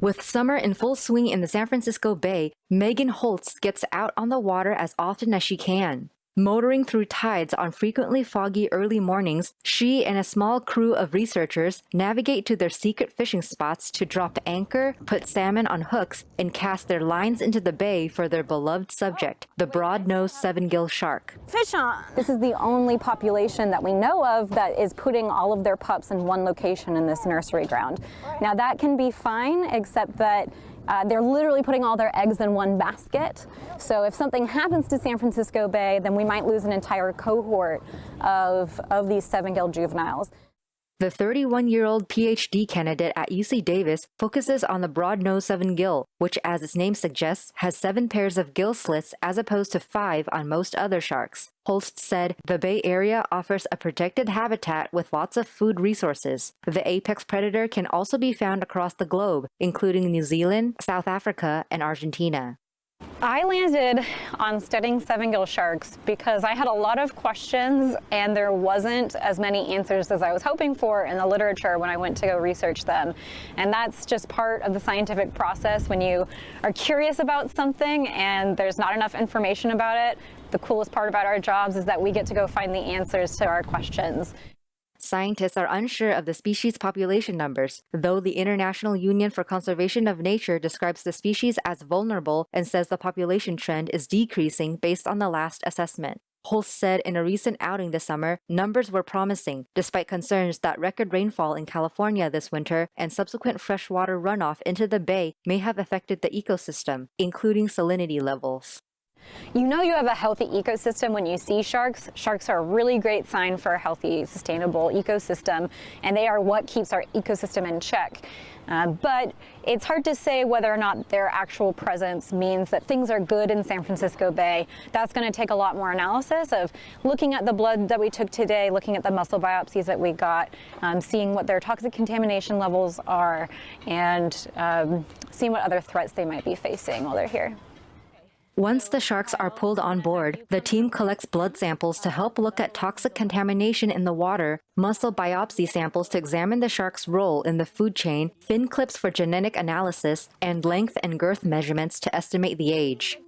With summer in full swing in the San Francisco Bay, Megan Holtz gets out on the water as often as she can. Motoring through tides on frequently foggy early mornings, she and a small crew of researchers navigate to their secret fishing spots to drop anchor, put salmon on hooks, and cast their lines into the bay for their beloved subject, the broad-nosed seven-gill shark. Fish on! This is the only population that we know of that is putting all of their pups in one location in this nursery ground. Now that can be fine, except that they're literally putting all their eggs in one basket. So if something happens to San Francisco Bay, then we might lose an entire cohort of these seven-gill juveniles. The 31-year-old PhD candidate at UC Davis focuses on the broad-nosed seven-gill, which, as its name suggests, has 7 pairs of gill slits as opposed to 5 on most other sharks. Holst said, "The Bay Area offers a protected habitat with lots of food resources. The apex predator can also be found across the globe, including New Zealand, South Africa, and Argentina." I landed on studying seven-gill sharks because I had a lot of questions and there wasn't as many answers as I was hoping for in the literature when I went to go research them. And that's just part of the scientific process when you are curious about something and there's not enough information about it. The coolest part about our jobs is that we get to go find the answers to our questions. Scientists are unsure of the species' population numbers, though the International Union for Conservation of Nature describes the species as vulnerable and says the population trend is decreasing based on the last assessment. Holst said in a recent outing this summer, numbers were promising, despite concerns that record rainfall in California this winter and subsequent freshwater runoff into the bay may have affected the ecosystem, including salinity levels. You know you have a healthy ecosystem when you see sharks. Sharks are a really great sign for a healthy, sustainable ecosystem, and they are what keeps our ecosystem in check. But it's hard to say whether or not their actual presence means that things are good in San Francisco Bay. That's going to take a lot more analysis of looking at the blood that we took today, looking at the muscle biopsies that we got, seeing what their toxic contamination levels are, and seeing what other threats they might be facing while they're here. Once the sharks are pulled on board, the team collects blood samples to help look at toxic contamination in the water, muscle biopsy samples to examine the shark's role in the food chain, fin clips for genetic analysis, and length and girth measurements to estimate the age.